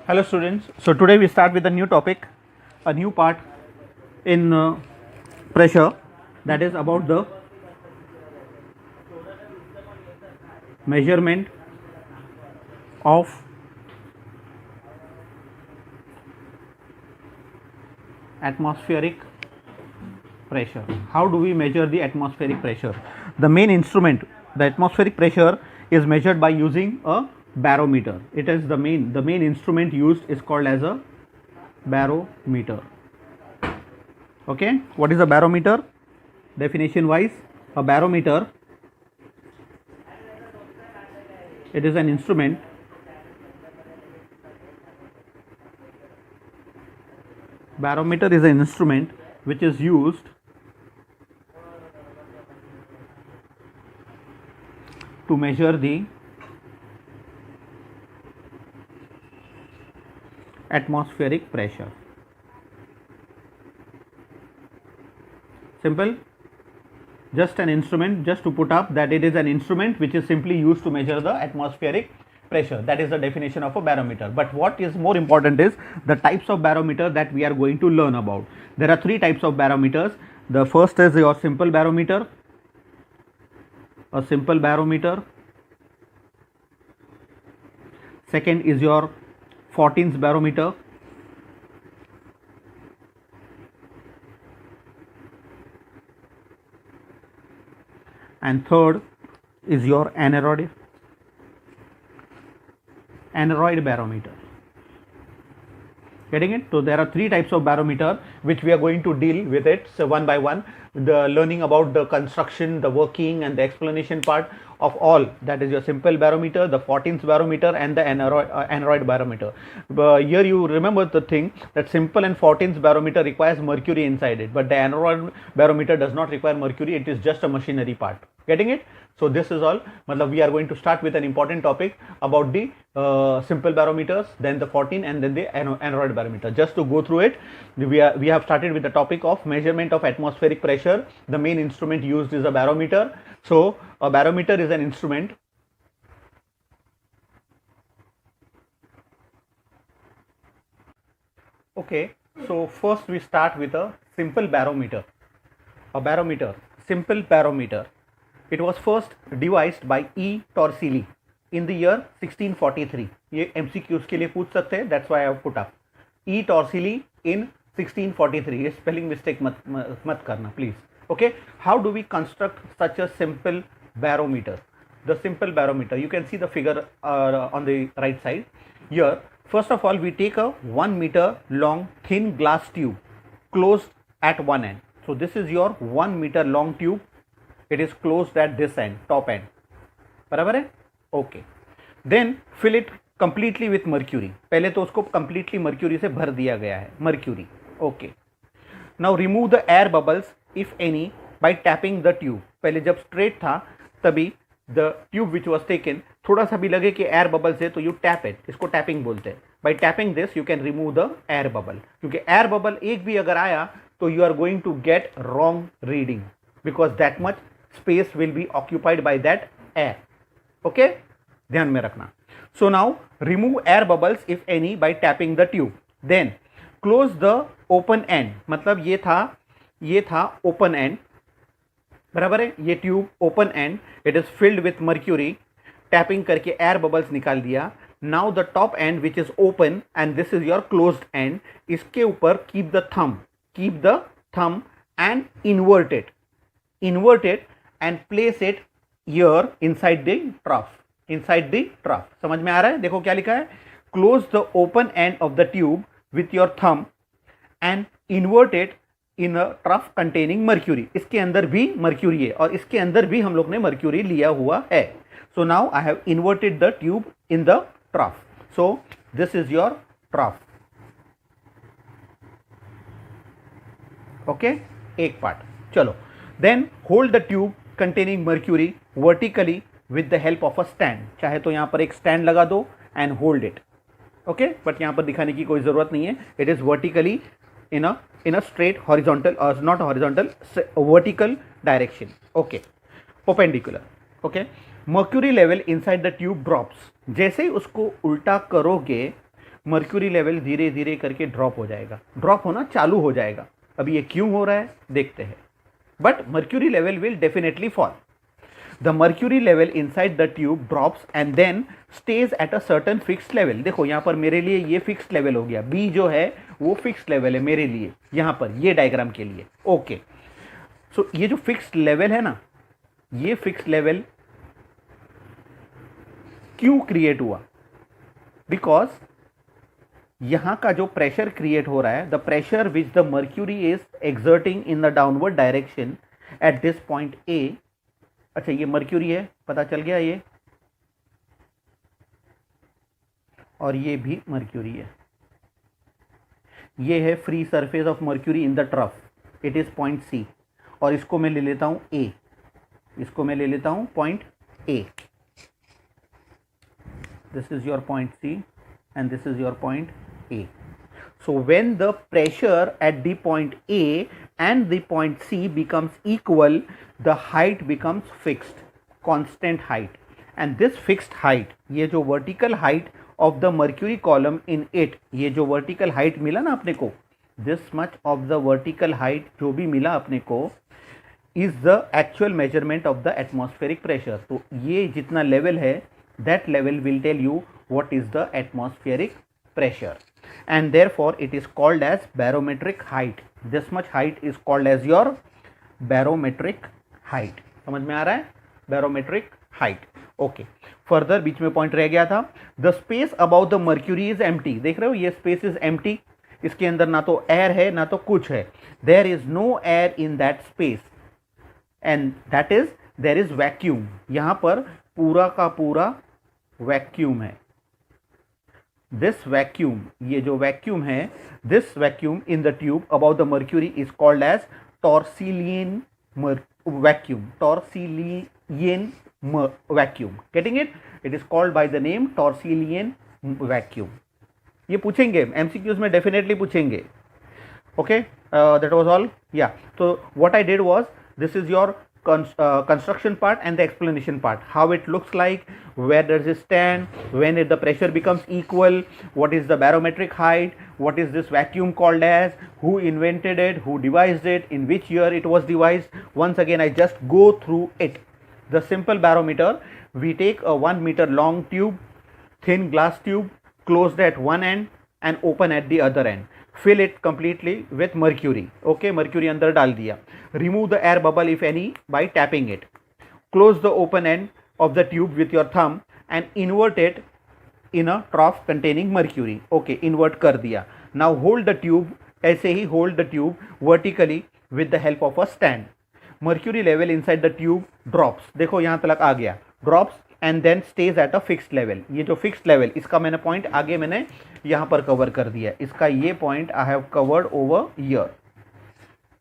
Hello students, so today we start with a new topic, a new part in pressure, that is about the measurement of atmospheric pressure. How do we measure the atmospheric pressure? The main instrument, the atmospheric pressure, is measured by using a barometer. It is the main instrument used is called as a barometer. Okay, what is a barometer? Definition wise, a barometer, it is an instrument barometer is an instrument which is used to measure the atmospheric pressure. Simple, just an instrument, just to put up that it is an instrument which is simply used to measure the atmospheric pressure. That is the definition of a barometer. But what is more important is the types of barometer that we are going to learn about. There are three types of barometers. The first is your simple barometer, a simple barometer. Second is your 14th barometer. And third is your aneroid barometer. Getting it? So there are three types of barometer which we are going to deal with it, so one by one, the learning about the construction, the working and the explanation part of all. That is your simple barometer, the 14th barometer and the aneroid barometer. Here you remember the thing that simple and 14th barometer requires mercury inside it, but the aneroid barometer does not require mercury. It is just a machinery part. Getting it? So this is all. We are going to start with an important topic about the simple barometers, then the 14 and then the aneroid barometer. Just to go through it, we have started with the topic of measurement of atmospheric pressure. The main instrument used is a barometer. So a barometer is an instrument okay. So first we start with a simple barometer. A barometer, simple barometer. It was first devised by E. Torricelli in the year 1643. ये MCQs के लिए पूछ सकते हैं, that's why I have put up E. Torricelli in 1643. ये spelling mistake मत करना please. Okay, how do we construct such a simple barometer? The simple barometer, you can see the figure on the right side here. First of all, we take a 1 meter long thin glass tube closed at one end. So this is your 1 meter long tube. It is closed at this end, top end. बराबर है? Okay. Then fill it completely with mercury. पहले तो उसको completely mercury से भर दिया गया है, mercury. Okay. Now remove the air bubbles if any by tapping the tube. पहले जब straight था तभी the tube which was taken, थोड़ा सा भी लगे कि air bubbles है तो you tap it. इसको tapping बोलते हैं. By tapping this you can remove the air bubble. क्योंकि air bubble एक भी अगर आया तो you are going to get wrong reading because that much space will be occupied by that air. Okay, ध्यान में रखना. So now remove air bubbles if any by tapping the tube. Then close the open end. मतलब ये था open end. बराबर है? ये tube open and, it is filled with mercury. Tapping करके एयर बबल्स निकाल दिया. Now the top and which is open and this is your closed end. इसके ऊपर keep the thumb and invert it and place it here inside the trough. समझ में आ रहा है? देखो क्या लिखा है. Close the open end of the tube with your thumb and invert it in a trough containing mercury. इसके अंदर भी mercury है और इसके अंदर भी हम लोग ने mercury लिया हुआ है. So now I have inverted the tube in the trough. So this is your trough. Okay, एक part. चलो. Then hold the tube containing mercury vertically with the help of a stand. चाहे तो यहाँ पर एक stand लगा दो and hold it. Okay, but यहाँ पर दिखाने की कोई ज़रूरत नहीं है. It is vertically in a straight horizontal or not horizontal, vertical direction. Okay, perpendicular. Okay, mercury level inside the tube drops. जैसे ही उसको उल्टा करोगे मर्क्यूरी लेवल धीरे धीरे करके ड्रॉप हो जाएगा, ड्रॉप होना चालू हो जाएगा। अभी ये क्यों हो रहा है देखते हैं, but mercury level will definitely fall. The mercury level inside the tube drops and then stays at a certain fixed level। देखो यहाँ पर मेरे लिए ये फिक्स्ड लेवल हो गया, B जो है वो फिक्स्ड लेवल है मेरे लिए, यहाँ पर ये डायग्राम के लिए। ओके, सो ये जो फिक्स्ड लेवल है ना, ये फिक्स्ड लेवल क्यों क्रिएट हुआ? बिकॉज यहाँ का जो प्रेशर क्रिएट हो रहा है, the pressure which the mercury is exerting in the downward direction at this point A. अच्छा, ये मर्क्यूरी है, पता चल गया ये, और ये भी मर्क्यूरी है। ये है free surface of mercury in the trough, it is point C, और इसको मैं ले लेता हूं ए, इसको मैं ले लेता हूं point A. This is your point C and this is your point A. So when the pressure at the point A and the point C becomes equal, the height becomes fixed, constant height, and this fixed height, ये जो vertical height of the mercury column in it, ये जो vertical height मिला ना अपने को, this much of the vertical height जो भी मिला अपने को is the actual measurement of the atmospheric pressure। तो ये जितना level है, that level will tell you what is the atmospheric pressure, and therefore it is called as barometric height। this much height is called as your barometric height। समझ में आ रहा है? barometric height। Okay, further बीच में point रह गया था, the space about the mercury is empty. देख रहे हो, ये स्पेस इज एम्प्टी, इसके अंदर ना तो एयर है ना तो कुछ है, there is no air in that space and that is there is vacuum. यहां पर पूरा का पूरा वैक्यूम है। दिस वैक्यूम, ये जो वैक्यूम है, this vacuum in the tube about the mercury is called as Torricellian vacuum, Torricellian vacuum. Getting it? It is called by the name Torricellian vacuum. ये पूछेंगे एमसीक्यूज में, डेफिनेटली पूछेंगे। Okay, that was all. Yeah, तो what I did was, this is your construction part and the explanation part, how it looks like, where does it stand, when the pressure becomes equal, what is the barometric height, what is this vacuum called as, who invented it, who devised it, in which year it was devised. Once again I just go through it. The simple barometer, we take a 1 meter long tube, thin glass tube, closed at one end and open at the other end, fill it completely with mercury. Okay, mercury अंदर डाल दिया, remove the air bubble if any by tapping it, close the open end of the tube with your thumb and invert it in a trough containing mercury. Okay, invert कर दिया। Now hold the tube, ऐसे ही hold the tube vertically with the help of a stand. Mercury level inside the tube drops, देखो यहाँ तक आ गया, drops and then stays at a fixed level। ये जो fixed level, इसका मैंने पॉइंट आगे मैंने यहाँ पर कवर कर दिया, इसका ये point I have covered over here.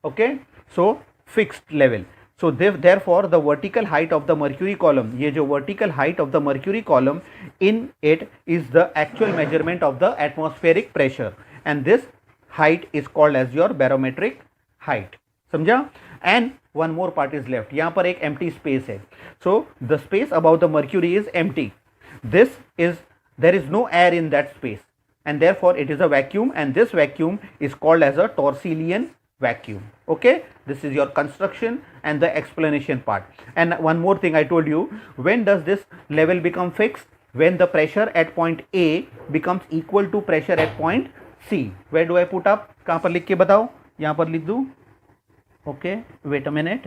Okay, so fixed level. So therefore the vertical height of the mercury column, ये जो vertical height of the mercury column in it is the actual measurement of the atmospheric pressure and this height is called as your barometric height। समझा? And one more part is left, यहाँ पर एक empty space है। So the space above the mercury is empty, this is, there is no air in that space and therefore it is a vacuum and this vacuum is called as a Torselian vacuum. Okay, this is your construction and the explanation part. And one more thing I told you, when does this level become fixed? When the pressure at point A becomes equal to pressure at point C। Where do I put up? कहाँ पर लिख के बताओ? यहाँ पर लिख दूँ? Okay, wait a minute,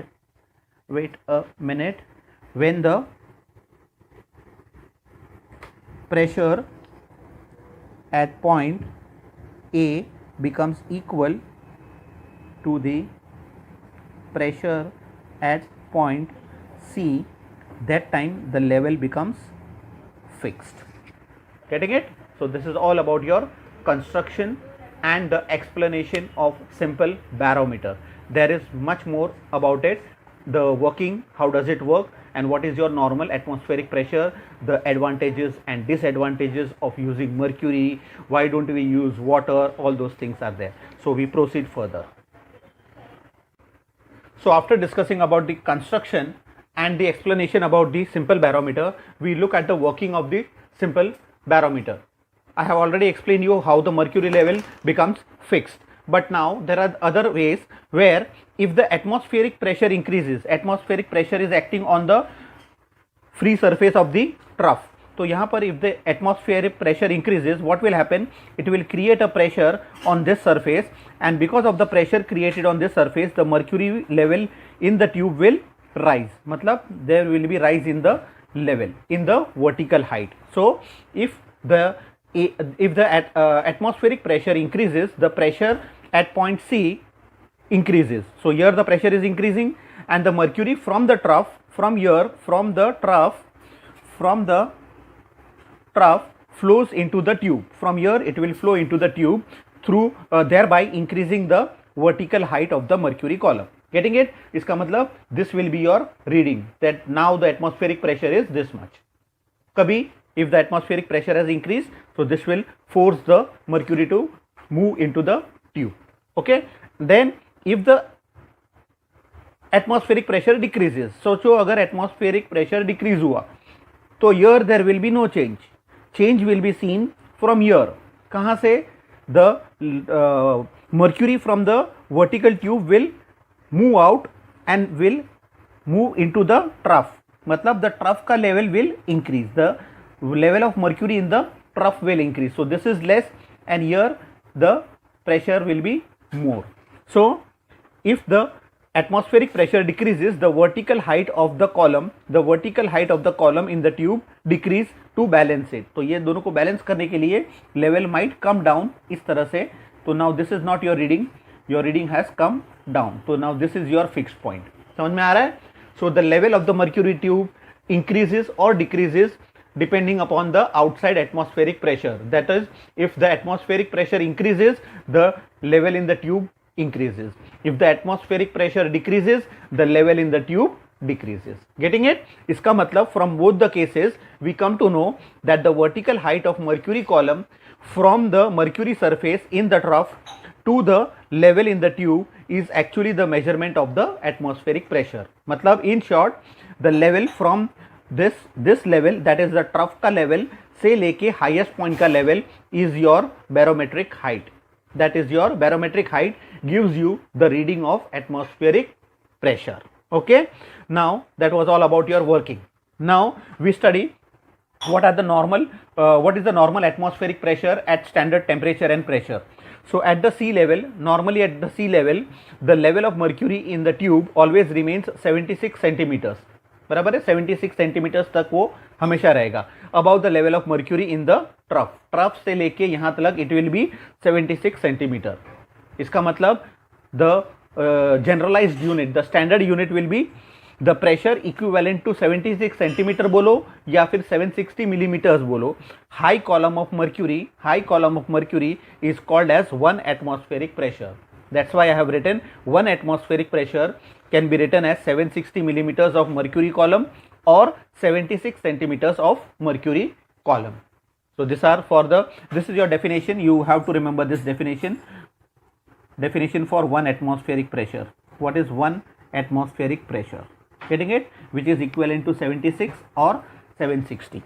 wait a minute। When the pressure at point A becomes equal to the pressure at point C, that time the level becomes fixed। Getting it? So this is all about your construction and the explanation of simple barometer. There is much more about it, the working, how does it work and what is your normal atmospheric pressure, the advantages and disadvantages of using mercury, why don't we use water, all those things are there. So we proceed further. So after discussing about the construction and the explanation about the simple barometer, we look at the working of the simple barometer. I have already explained you how the mercury level becomes fixed. But now there are other ways where if the atmospheric pressure increases, atmospheric pressure is acting on the free surface of the trough. तो यहाँ पर if the atmospheric pressure increases, what will happen? It will create a pressure on this surface, and because of the pressure created on this surface, the mercury level in the tube will rise. मतलब there will be rise in the level, in the vertical height. So if the atmospheric pressure increases, the pressure at point C increases. So here the pressure is increasing, and the mercury from the trough, from the trough flows into the tube. From here it will flow into the tube through thereby increasing the vertical height of the mercury column. Getting it? इसका मतलब this will be your reading that now the atmospheric pressure is this much. कभी if the atmospheric pressure has increased, so this will force the mercury to move into the tube. Okay, then if the atmospheric pressure decreases, सोचो अगर atmospheric pressure decrease हुआ तो here there will be no change will be seen from here. कहाँ से? The mercury from the vertical tube will move out and will move into the trough. मतलब the trough का level will increase, the level of mercury in the trough will increase. So this is less, and here the pressure will be more. So if the atmospheric pressure decreases, the vertical height of the column in the tube decrease to balance it. तो ये दोनों को balance करने के लिए level might come down इस तरह से. तो now this is not your reading has come down. So now this is your fixed point. समझ में आ रहा है? So the level of the mercury tube increases or decreases depending upon the outside atmospheric pressure. That is, if the atmospheric pressure increases, the level in the tube increases. If the atmospheric pressure decreases, the level in the tube decreases. Getting it? इसका मतलब from both the cases we come to know that the vertical height of mercury column from the mercury surface in the trough to the level in the tube is actually the measurement of the atmospheric pressure. मतलब in short, the level from this level, that is the trough का level से लेके highest point का level is your barometric height. That is your barometric height gives you the reading of atmospheric pressure. Okay, now that was all about your working. Now we study what is the normal atmospheric pressure at standard temperature and pressure. So at the sea level, normally at the sea level, the level of mercury in the tube always remains 76 centimeters. बराबर है, 76 centimetres तक वो हमेशा रहेगा. About the level of mercury in the trough से लेके यहाँ तक इट विल बी 76 सेंटीमीटर. इसका मतलब the generalised unit, the standard unit will be the pressure equivalent to 76 centimetre बोलो या फिर 760 मिलीमीटर्स बोलो. High column of mercury is called as 1 atmospheric pressure. That's why I have written 1 atmospheric pressure can be written as 760 millimeters of mercury column or 76 centimeters of mercury column. So this is your definition. You have to remember this definition for 1 atmospheric pressure. What is 1 atmospheric pressure? Getting it? Which is equivalent to 76 or 760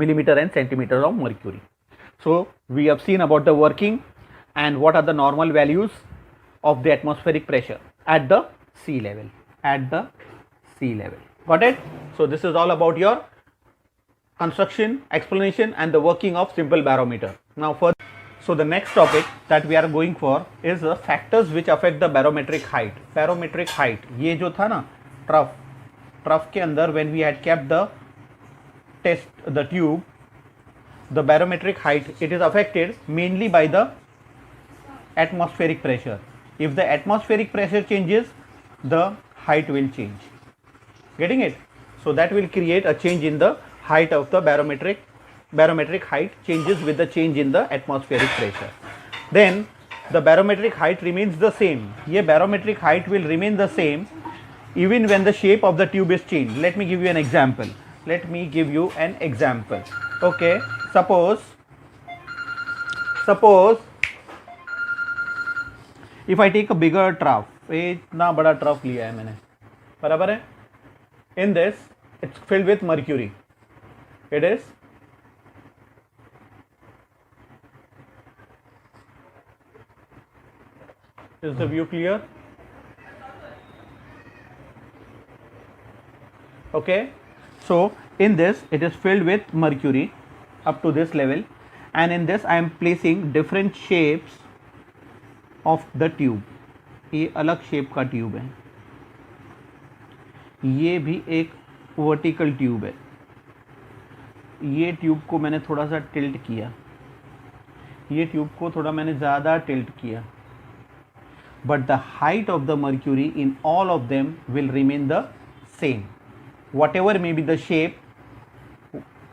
millimeter and centimeter of mercury. So we have seen about the working and what are the normal values of the atmospheric pressure at the sea level. Got it? So this is all about your construction, explanation and the working of simple barometer. Now so the next topic that we are going for is the factors which affect the barometric height. Barometric height, ये जो था ना trough के अंदर when we had kept the tube, the barometric height, it is affected mainly by the atmospheric pressure. If the atmospheric pressure changes, the height will change. Getting it? So that will create a change in the height of the barometric height changes with the change in the atmospheric pressure. Then the barometric height remains the same. Ye barometric height will remain the same even when the shape of the tube is changed. Let me give you an example. Okay, suppose if I take a bigger trough, इतना बड़ा trough लिया है मैंने, बराबर है. In this, it's filled with mercury. It is Is the view clear? Okay, so in this it is filled with mercury up to this level, and in this I am placing different shapes of the tube. ये अलग shape का tube है, ये भी एक vertical tube है. ये tube को मैंने थोड़ा सा टिल्ट किया, ये ट्यूब को थोड़ा मैंने ज़्यादा टिल्ट किया, but the height of the mercury in all of them will remain the same. Whatever may be the shape,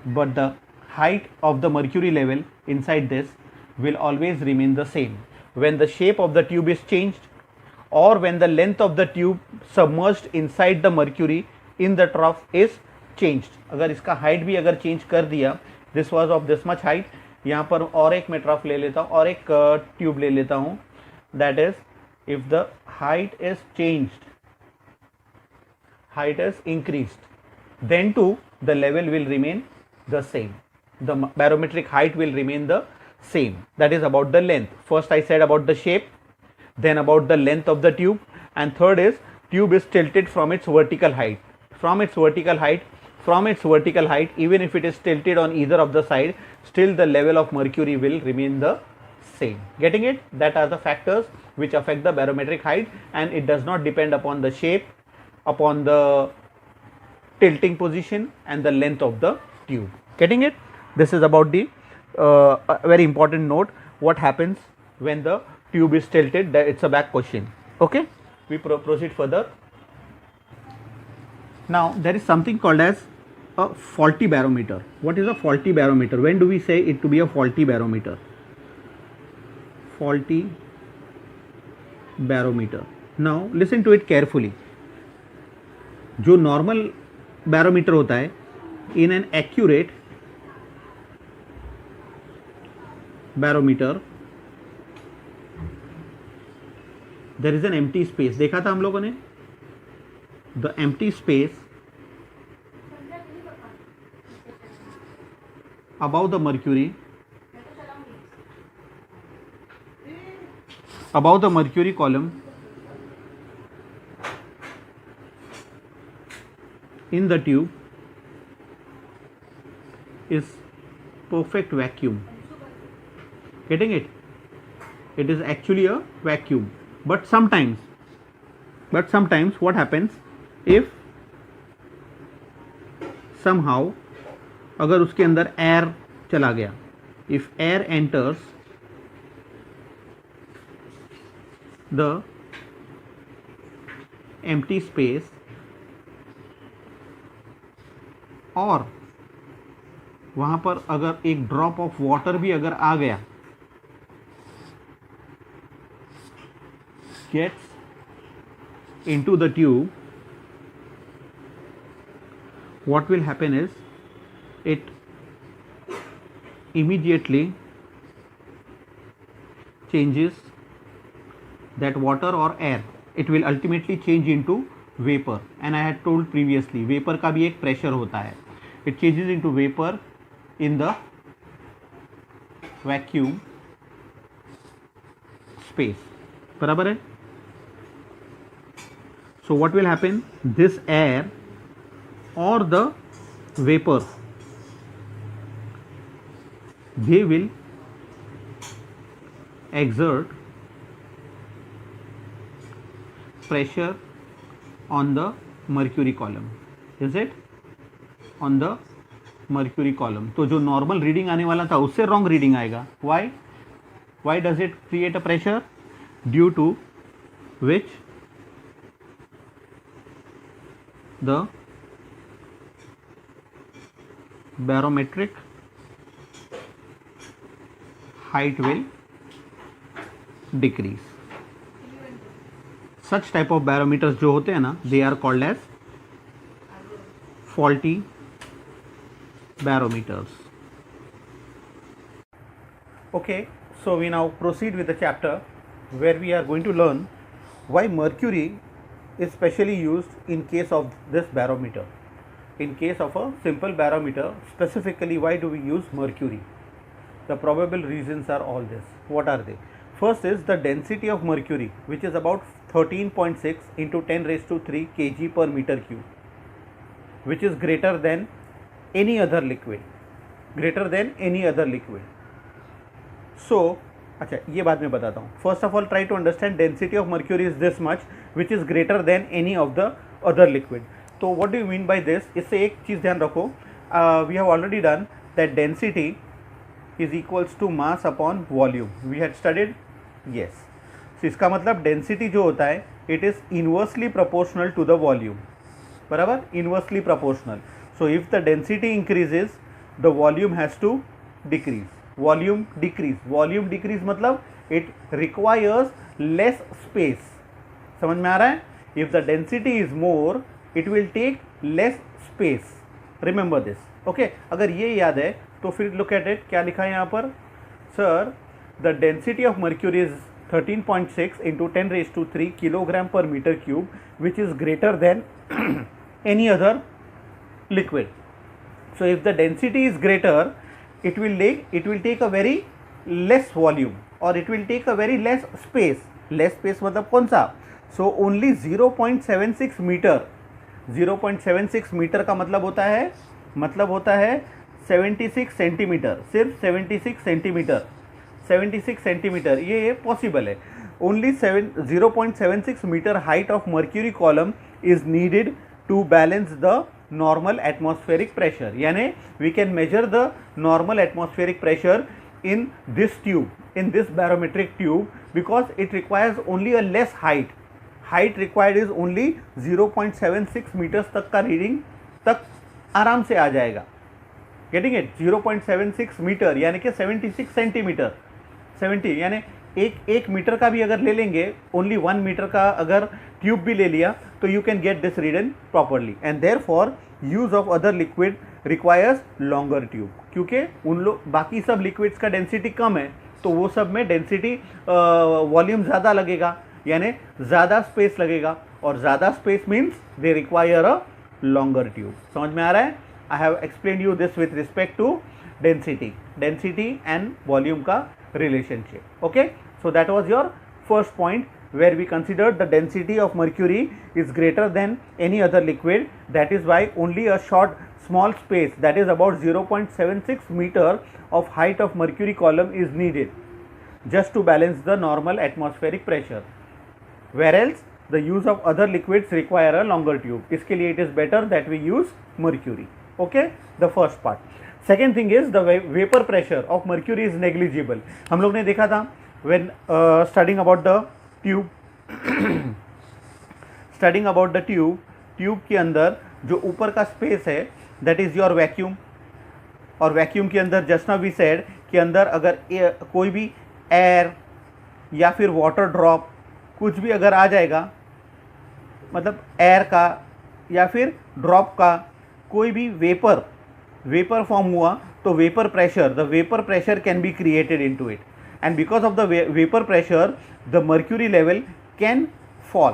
but the height of the mercury level inside this will always remain the same. When the shape of the tube is changed, or when the length of the tube submerged inside the mercury in the trough is changed. अगर इसका height भी अगर change कर दिया, this was of this much height, यहाँ पर और एक मैं trough ले लेता हूँ और एक tube ले लेता हूँ. That is, if the height is changed, height is increased, then too the level will remain the same. The barometric height will remain the same. That is about the length. First I said about the shape, then about the length of the tube, and third is tube is tilted from its vertical height. From its vertical height, even if it is tilted on either of the side, still the level of mercury will remain the same. Getting it? That are the factors which affect the barometric height, and it does not depend upon the shape, upon the tilting position and the length of the tube. Getting it? This is about the a very important note, what happens when the tube is tilted. That it's a back question. Okay, we proceed further. Now there is something called as a faulty barometer. What is a faulty barometer? When do we say it to be a faulty barometer? Faulty barometer. Now listen to it carefully. जो normal barometer होता है, in an accurate barometer there is an empty space. देखा था हम लोगों ने, the empty space above the mercury, above the mercury column in the tube is perfect vacuum. Getting it? It is actually a vacuum. But sometimes what happens, if somehow अगर उसके अंदर air चला गया, if air enters the empty space, और वहाँ पर अगर एक ड्रॉप ऑफ वाटर भी अगर आ गया, gets into the tube, what will happen is it immediately changes that water or air. It will ultimately change into vapor, and I had told previously vapor का भी एक pressure होता है. It changes into vapor in the vacuum space. बराबर है? So what will happen? This air or the vapor, they will exert pressure on the mercury column. Is it? On the mercury column. तो जो normal reading आने वाला था उससे wrong reading आएगा. Why? Why does it create a pressure? Due to which the barometric height will decrease. Such type of barometers जो होते हैं ना, they are called as faulty barometers. Okay, so we now proceed with the chapter where we are going to learn why mercury is specially used in case of this barometer. In case of a simple barometer, specifically why do we use mercury? The probable reasons are all this. What are they? First is the density of mercury, which is about 13.6 into 10 raised to 3 kg per meter cube, which is greater than any other liquid. Greater than any other liquid. So, अच्छा ये बाद में बताता हूँ. First of all, try to understand density of mercury is this much, which is greater than any of the other liquid. तो what do you mean by this? इससे एक चीज़ ध्यान रखो. We have already done that density is equals to mass upon volume. We had studied. Yes. So इसका मतलब density जो होता है, it is inversely proportional to the volume. बराबर? Inversely proportional. So if the density increases, the volume has to decrease. Volume decrease मतलब it requires less space. समझ में आ रहा है? If the density is more, it will take less space. Remember this. Okay? अगर ये याद है तो फिर look at it. क्या लिखा है यहाँ पर? Sir, the density of mercury is 13.6 into 10 raised to 3 kilogram per meter cube, which is greater than any other liquid. So if the density is greater, it will take a very less volume, or it will take a very less space. Less space मतलब कौन सा? So only 0.76 metre. 0.76 metre का मतलब होता है 76 centimetre. सिर्फ 76 centimetre. 76 centimetre ये possible है. Only 0.76 meter height of mercury column is needed to balance the normal atmospheric pressure. यानी we can measure the normal atmospheric pressure in this tube, in this barometric tube, because it requires only a less height. Height required is only 0.76 meters तक का reading तक आराम से आ जाएगा. Getting it? 0.76 metre यानी कि 76 centimetre. 70 यानी एक मीटर का भी अगर ले लेंगे, ओनली 1 मीटर का अगर ट्यूब भी ले लिया, तो you can get this रीडन properly. And therefore use of other liquid requires longer tube, क्योंकि उन लोग बाकी सब लिक्विड्स का डेंसिटी कम है, तो वो सब में डेंसिटी वॉल्यूम ज़्यादा लगेगा, यानी ज़्यादा स्पेस लगेगा, और ज़्यादा space means they require a longer tube. समझ में आ रहा है? I have explain you this with respect to density and volume का relationship. Okay, so that was your first point where we considered the density of mercury is greater than any other liquid. That is why only a small space, that is about 0.76 meter of height of mercury column is needed just to balance the normal atmospheric pressure, whereas the use of other liquids require a longer tube. इसके लिए it is better that we use mercury. Okay, the first part. Second thing is the vapor pressure of mercury is negligible. हम लोग ने देखा था when studying about the tube के अंदर जो ऊपर का स्पेस है that is your vacuum, और वैक्यूम के अंदर just now we said कि अंदर अगर कोई भी एयर या फिर वाटर ड्रॉप कुछ भी अगर आ जाएगा, मतलब एयर का या फिर ड्रॉप का कोई भी वेपर फॉर्म हुआ, तो vapour pressure can be created into it, and because of the vapour pressure the mercury level can fall.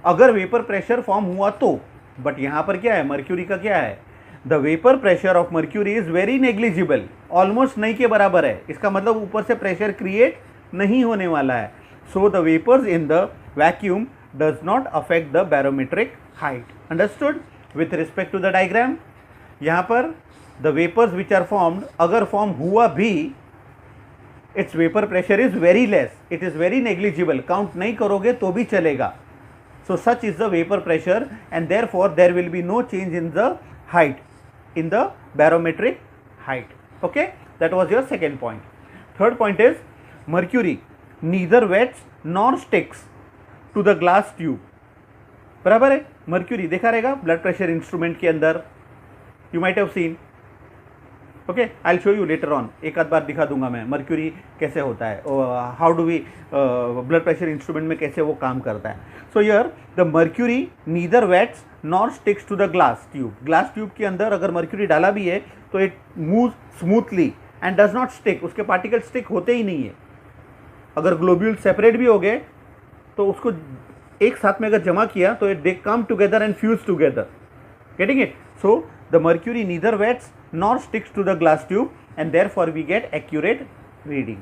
अगर वेपर प्रेशर फॉर्म हुआ तो, बट यहाँ पर क्या है, मर्क्यूरी का क्या है, the vapour pressure of mercury is very negligible, almost नहीं के बराबर है. इसका मतलब ऊपर से प्रेशर क्रिएट नहीं होने वाला है. So the vapours in the vacuum does not affect the barometric height. Understood? With respect to the diagram, यहाँ पर the vapours which are formed, अगर फॉर्म हुआ भी, its vapour pressure is very less, it is very negligible, count नहीं करोगे तो भी चलेगा. So such is the vapour pressure, and therefore there will be no change in the height, in the barometric height. Okay, that was your second point. Third point is mercury neither wets nor sticks to the glass tube. बराबर है? Mercury देखा रहेगा blood pressure instrument के अंदर, you might have seen. Okay, I will show you later on, एक आध बार दिखा दूंगा मैं मर्क्यूरी कैसे होता है, how do we blood pressure instrument में कैसे वो काम करता है. So here the mercury neither wets nor sticks to the glass tube. Glass tube के अंदर अगर मर्क्यूरी डाला भी है तो it move smoothly and does not stick, उसके पार्टिकल स्टिक होते ही नहीं है. अगर ग्लोब्यूल सेपरेट भी हो गए तो उसको एक साथ में अगर जमा किया तो they come together and fuse together. Getting it? So the mercury neither wets nor sticks to the glass tube, and therefore we get accurate reading.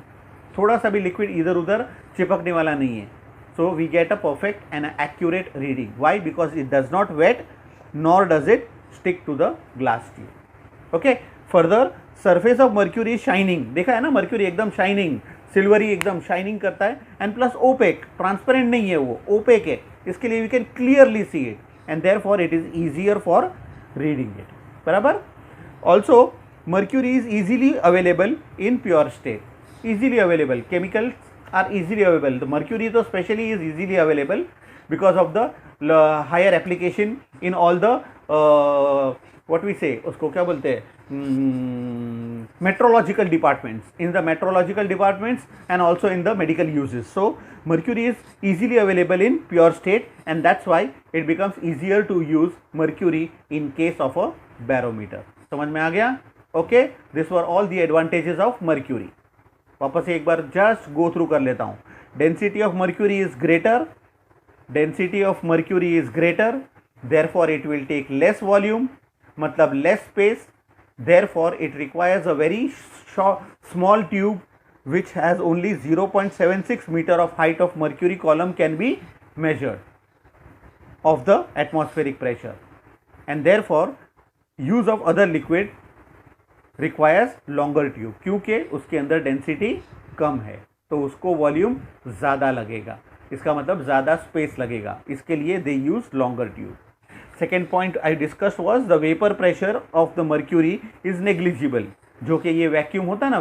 थोड़ा सा भी लिक्विड इधर उधर चिपकने वाला नहीं है. So we get a perfect and accurate reading. Why? Because it does not wet nor does it stick to the glass tube. Okay. Further, surface of mercury is shining. देखा है ना, mercury एकदम shining, सिल्वरी एकदम shining करता है, and plus OPEC, transparent नहीं है वो, ओपेक है. इसके लिए we can clearly see it and therefore it is easier for reading it. बराबर. Also mercury is easily available in pure state. Easily available. Chemicals are easily available. The mercury though especially is easily available because of the higher application in all the what we say, उसको क्या बोलते हैं, metrological departments, in the metrological departments and also in the medical uses. So mercury is easily available in pure state and that's why it becomes easier to use mercury in case of a barometer. समझ में आ गया? Okay, this were all the advantages of mercury. वापस एक बार just go through कर लेता हूँ. Density of mercury is greater, density of mercury is greater, therefore it will take less volume, मतलब less space, therefore it requires a very small tube which has only 0.76 meter of height of mercury column can be measured of the atmospheric pressure, and therefore use of other liquid requires longer tube. क्योंकि उसके अंदर density कम है तो उसको volume ज़्यादा लगेगा, इसका मतलब ज़्यादा स्पेस लगेगा, इसके लिए they use longer tube. Second point I discuss was the vapour pressure of the mercury is negligible. जो कि ये वैक्यूम होता है ना,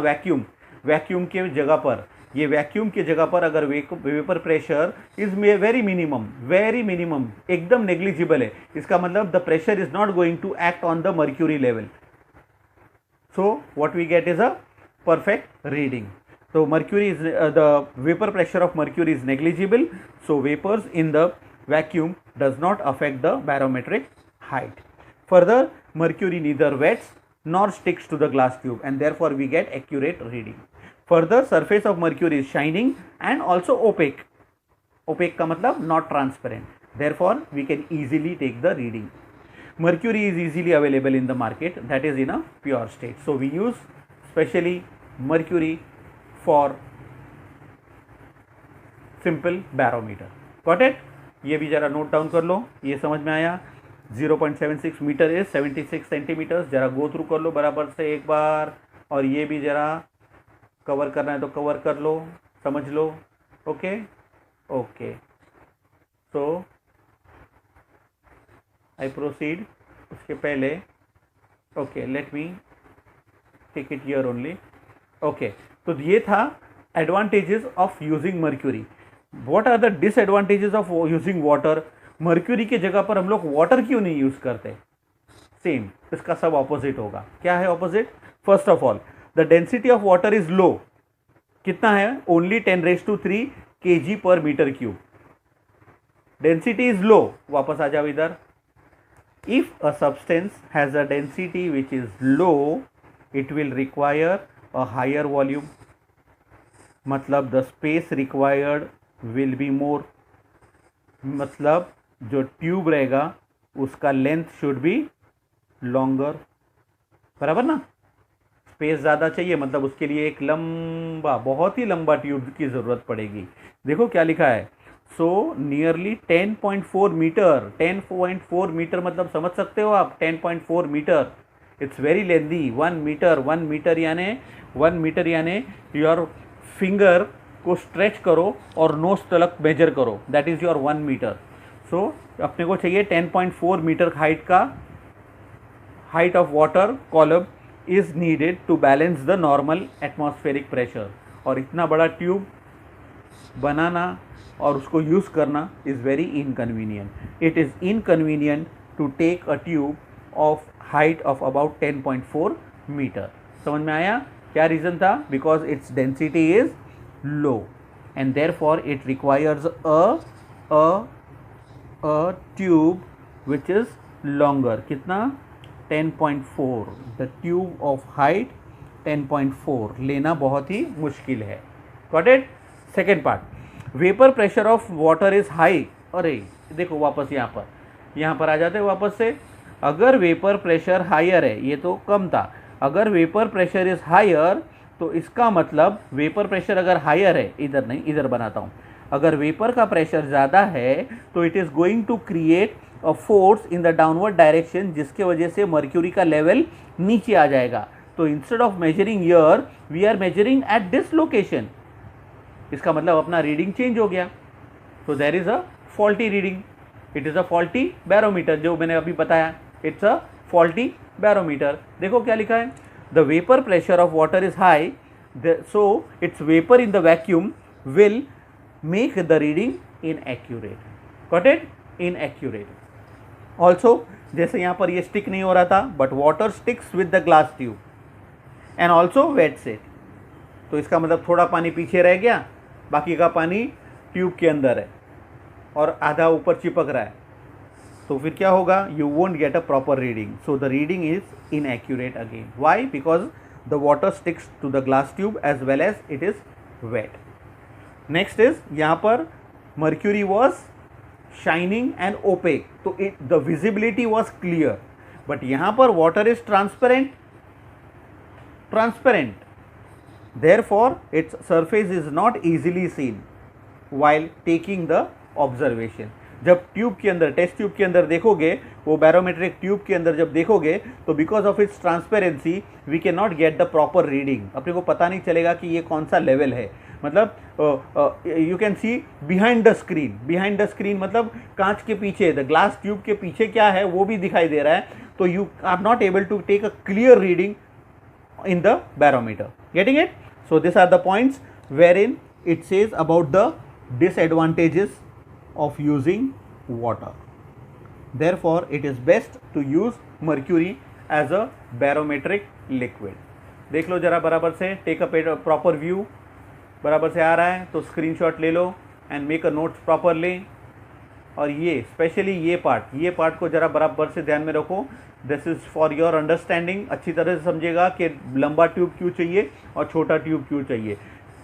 वैक्यूम के जगह पर, ये वैक्यूम की जगह पर अगर vapour pressure is very minimum, एकदम नेग्लिजिबल है, इसका मतलब the pressure is not going to act on the mercury level. So what we get is a perfect reading. So mercury is the vapor pressure of mercury is negligible. So vapors in the vacuum does not affect the barometric height. Further, mercury neither wets nor sticks to the glass tube and therefore we get accurate reading. Further, surface of mercury is shining and also opaque. Opaque का मतलब not transparent. Therefore, we can easily take the reading. Mercury is easily available in the market, that is in a pure state. So we use specially mercury for simple barometer. Got it? ये भी जरा note down कर लो, ये समझ में आया. 0.76 metre is 76 centimetres. जरा go through कर लो बराबर से एक बार, और ये भी जरा कवर करना है तो कवर कर लो, समझ लो. Okay okay. So I proceed. उसके पहले okay, let me take it here only. Okay, तो ये था advantages of using mercury. What are the disadvantages of using water? mercury के जगह पर हम लोग water क्यों नहीं यूज करते? सेम, इसका सब ऑपोजिट होगा. क्या है opposite? First of all, the density of water is low. कितना है? Only 10⁻³ kg per meter cube. Density is low. वापस आ जाओ इधर. If a substance has a density which is low, it will require a higher volume. मतलब the space required will be more. मतलब जो tube रहेगा उसका लेंथ शुड बी लॉन्गर. बराबर ना? स्पेस ज़्यादा चाहिए, मतलब उसके लिए एक लंबा, बहुत ही लंबा ट्यूब की ज़रूरत पड़ेगी. देखो क्या लिखा है. So nearly 10.4 metre. 10.4 मीटर मतलब समझ सकते हो आप, 10.4 metre. It's very lengthy. 1 metre यानी योर फिंगर को स्ट्रेच करो और नोज तलक मेजर करो, that is your 1 metre. So अपने को चाहिए 10.4 मीटर हाइट का, height of water column is needed to balance the normal atmospheric pressure. और इतना बड़ा ट्यूब बनाना और उसको यूज़ करना is very inconvenient. It is inconvenient to take a tube of height of about 10.4 metre. समझ में आया क्या रीज़न था? Because its density is low and therefore it requires a tube which is longer. कितना? 10.4. The tube of height 10.4 लेना बहुत ही मुश्किल है. Got it? Second part, vapour pressure of water is high. अरे देखो वापस यहाँ पर आ जाते हैं वापस से. अगर वेपर प्रेशर हायर है, ये तो कम था, अगर वेपर प्रेशर इज हायर तो इसका मतलब वेपर प्रेशर अगर हायर है, इधर नहीं इधर बनाता हूँ, अगर वेपर का प्रेशर ज़्यादा है तो it is going to create a force in the downward direction, जिसके वजह से मर्क्यूरी का लेवल नीचे आ जाएगा। तो instead of measuring here we are measuring at this location, इसका मतलब अपना रीडिंग चेंज हो गया। तो there is a faulty reading, it is a faulty barometer, जो मैंने अभी बताया, इट्स अ फॉल्टी बैरोमीटर। देखो क्या लिखा है, the vapour pressure of water is high, so its vapour in the vacuum will make the reading inaccurate, got it, inaccurate. Also जैसे यहाँ पर ये स्टिक नहीं हो रहा था, but water sticks with the glass tube and also wet set, तो इसका मतलब थोड़ा पानी पीछे रह गया, बाकी का पानी ट्यूब के अंदर है और आधा ऊपर चिपक रहा है, तो फिर क्या होगा, you won't get a proper reading, so the reading is inaccurate again. Why? Because the water sticks to the glass tube as well as it is wet. Next is, यहाँ पर mercury was shining and opaque, तो the visibility was clear, but यहाँ पर water is transparent, therefore its surface is not easily seen while taking the observation। जब tube के अंदर, test tube के अंदर देखोगे, वो बैरोमेट्रिक ट्यूब के अंदर जब देखोगे, तो because of its transparency we can not get the proper reading, अपने को पता नहीं चलेगा कि ये कौन सा लेवल है। मतलब you can see behind the screen, behind the screen मतलब कांच के पीछे, द ग्लास ट्यूब के पीछे क्या है वो भी दिखाई दे रहा है, तो you are not able to take a clear reading in the barometer, getting it? So these are the points wherein it says about the disadvantages of using water. Therefore it is best to use mercury as a barometric liquid। देख लो जरा बराबर से, take a proper view, बराबर से आ रहा है तो screenshot ले लो and make a notes properly. और ये स्पेशली ये पार्ट को जरा बराबर से ध्यान में रखो, this is for your understanding. अच्छी तरह से समझेगा कि लंबा ट्यूब क्यों चाहिए और छोटा ट्यूब क्यों चाहिए।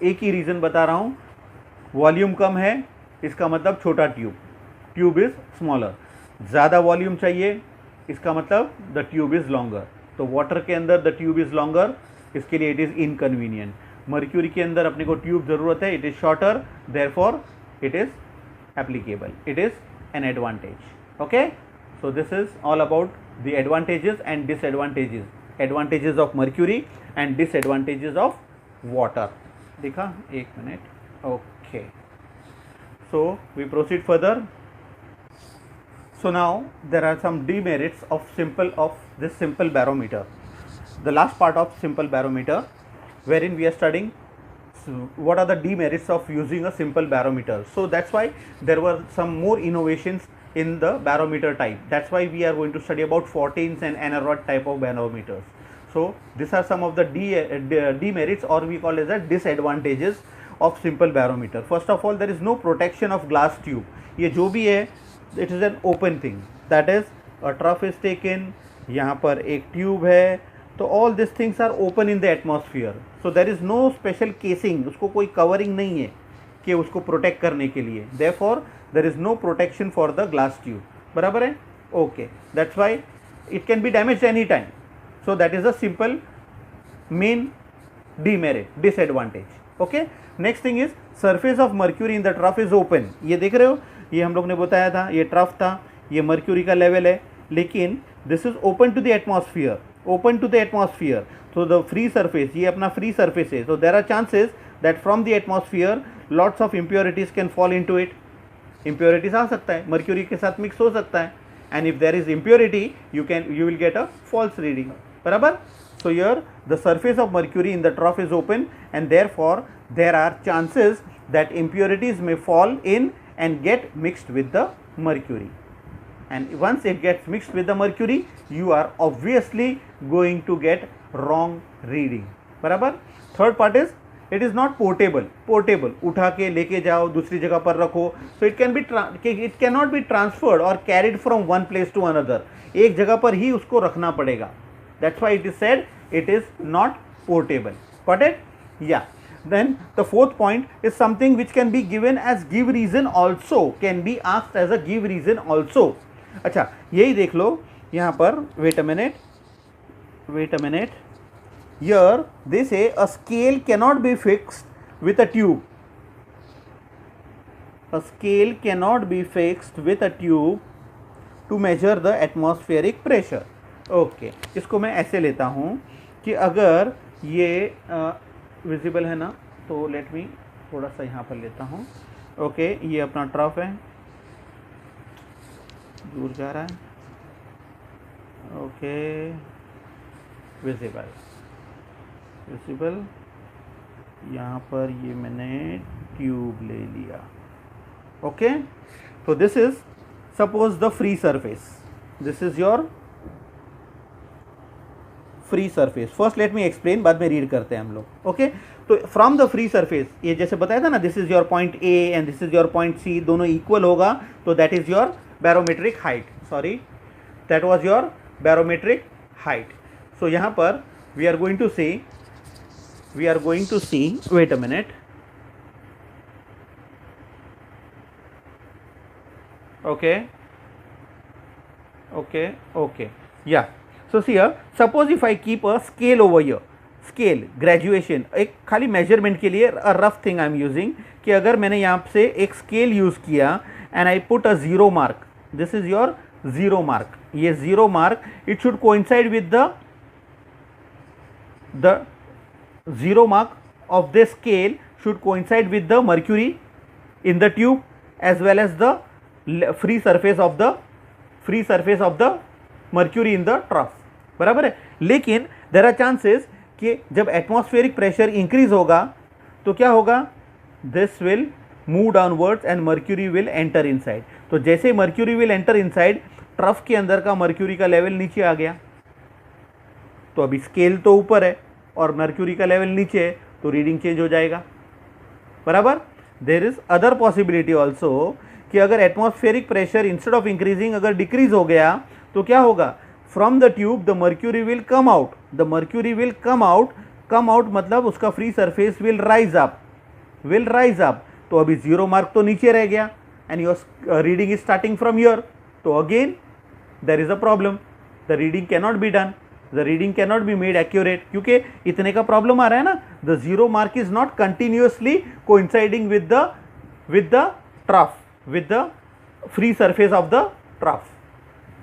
एक ही रीज़न बता रहा हूँ, वॉल्यूम कम है इसका मतलब छोटा ट्यूब इज़ स्मॉलर, ज़्यादा वॉल्यूम चाहिए इसका मतलब द ट्यूब इज़ लॉन्गर। तो वाटर के अंदर द ट्यूब इज़ लॉन्गर, इसके लिए इट इज़ इनकन्वीनियंट। मर्क्यूरी के अंदर अपने को ट्यूब ज़रूरत है, it is shorter, therefore it is applicable, it is an advantage। okay, so this is all about the advantages and disadvantages, advantages of mercury and disadvantages of water। देखा, एक minute, okay, so we proceed further। so now there are some demerits of this simple barometer, the last part of simple barometer, wherein we are studying what are the demerits of using a simple barometer। so that's why there were some more innovations in the barometer type, that's why we are going to study about 14s and Aneroid type of barometers। so these are some of the demerits, or we call as the disadvantages of simple barometer। first of all, there is no protection of glass tube, ये जो भी है it is an open thing, that is a trough is taken, यहाँ पर एक tube है, तो all this things are open in the atmosphere, so there is no special casing, उसको कोई कवरिंग नहीं है कि उसको प्रोटेक्ट करने के लिए, therefore there is no protection for the glass tube, बराबर है, okay, that's why it can be damaged any time, so that is a simple main demerit, disadvantage. Okay, next thing is surface of mercury in the trough is open, ये देख रहे हो, ये हम लोग ने बताया था, ये ट्रफ था, ये मर्क्यूरी का लेवल है, लेकिन this is open to the atmosphere, open to the atmosphere, so the free surface, ये अपना free surface है, so there are chances that from the atmosphere lots of impurities can fall into it, impurities आ सकता है, mercury के साथ mix हो सकता है, and if there is impurity you will get a false reading, बराबर। so here the surface of mercury in the trough is open and therefore there are chances that impurities may fall in and get mixed with the mercury, and once it gets mixed with the mercury you are obviously going to get wrong reading, बराबर। Third part is it is not portable, उठा के लेके जाओ दूसरी जगह पर रखो, so it can not be transferred और carried from one place to another, एक जगह पर ही उसको रखना पड़ेगा, that's why it is said it is not portable, got it, या। Then the fourth point is something which can be given as give reason also, can be asked as a give reason also। अच्छा, यही देख लो यहाँ पर, wait a minute, here they say a scale cannot be fixed with a tube. A scale cannot be fixed with a tube to measure the atmospheric pressure. Okay, इसको मैं ऐसे लेता हूँ कि अगर ये विजिबल है ना, तो लेट मी थोड़ा सा यहाँ पर लेता हूँ. ओके, ये अपना ट्रफ है, दूर जा रहा है. ओके, विजिबल विजिबल, यहाँ पर ये मैंने ट्यूब ले लिया. Okay, so this is suppose the free surface. This is your free surface. First let me explain, बाद में रीड करते हैं हम लोग. ओके, तो फ्रॉम द फ्री सरफेस, ये जैसे बताया था ना, this is your point A and this is your point C, दोनों इक्वल होगा, तो that is your barometric height. Sorry, that was your barometric height. So यहाँ पर we are going to see wait a minute. Okay, yeah. So see here, suppose if I keep a scale over here, scale graduation, एक खाली measurement के लिए a rough thing I am using, कि अगर मैंने यहाँ से एक scale use किया and I put a 0 mark, this is your 0 mark. ये 0 mark, it should coincide with the 0 mark of this scale should coincide with the mercury in the tube as well as the free surface of the mercury in the trough. बराबर है. लेकिन there are chances कि जब atmospheric pressure increase होगा तो क्या होगा, this will move downwards and mercury will enter inside. तो जैसे mercury will enter inside, trough के अंदर का मर्क्यूरी का लेवल नीचे आ गया. तो अभी स्केल तो ऊपर है और मर्क्यूरी का लेवल नीचे है, तो रीडिंग चेंज हो जाएगा. बराबर. There is other possibility also कि अगर atmospheric pressure instead of increasing अगर डिक्रीज हो गया तो क्या होगा, from the tube the mercury will come out. The mercury will come out मतलब उसका free surface will rise up. तो अभी 0 मार्क तो नीचे रह गया and your reading is starting from here. तो again there is a problem, the reading cannot be done, the reading cannot be made accurate, क्योंकि इतने का प्रॉब्लम आ रहा है ना. The 0 mark is not continuously coinciding with the trough, with the free surface of the trough.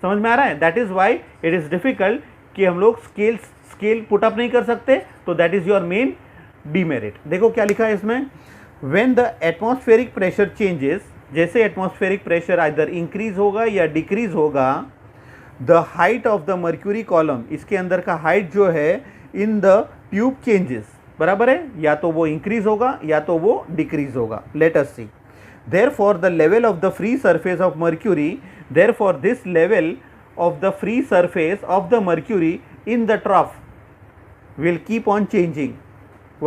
समझ में आ रहा है. That is why it is difficult कि हम लोग स्केल पुट अप नहीं कर सकते. तो that is your main demerit. देखो क्या लिखा है इसमें, when the atmospheric pressure changes, जैसे एटमॉस्फेरिक प्रेशर आइदर इंक्रीज होगा या डिक्रीज होगा, the height of the mercury column, इसके अंदर का हाइट जो है इन द ट्यूब चेंजेस. बराबर है, या तो वो इंक्रीज होगा या तो वो डिक्रीज होगा. Let us see. Therefore, the level of the free surface of mercury, therefore this level of the free surface of the mercury in the trough will keep on changing.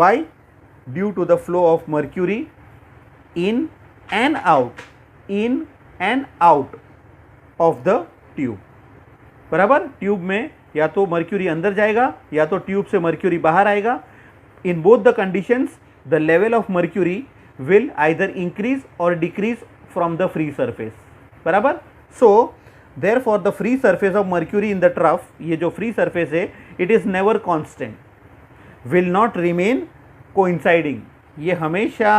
Why? Due to the flow of mercury in and out of the tube. बराबर. Tube में या तो mercury अंदर जाएगा या तो tube से mercury बाहर आएगा. In both the conditions, the level of mercury will either increase or decrease from the free surface. बराबर. So therefore the free surface of mercury in the trough, ये जो free surface है, it is never constant, will not remain coinciding. ये हमेशा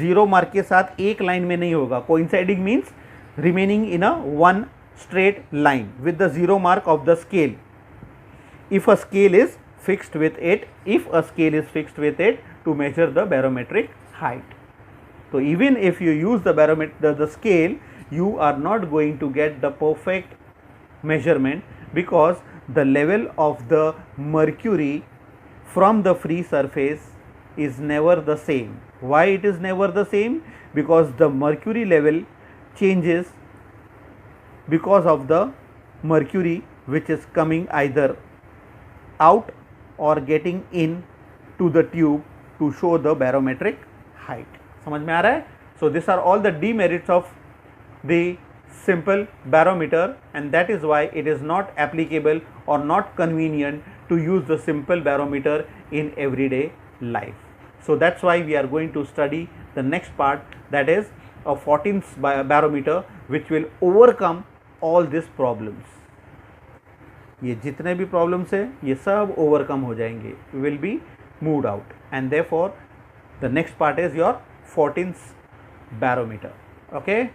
0 mark के साथ एक line में नहीं होगा. coinciding means remaining in a one straight line with the 0 mark of the scale. If a scale is fixed with it to measure the barometric height. So even if you use the scale, you are not going to get the perfect measurement because the level of the mercury from the free surface is never the same. Why it is never the same? Because the mercury level changes because of the mercury which is coming either out or getting in to the tube to show the barometric height. समझ में आ रहा है. So these are all the demerits of the simple barometer, and that is why it is not applicable or not convenient to use the simple barometer in everyday life. So that's why we are going to study the next part, that is a 14th barometer, which will overcome all these problems. ये जितने भी problems है ये सब overcome हो जाएंगे, will be moved out, and therefore the next part is your 14th barometer. Okay.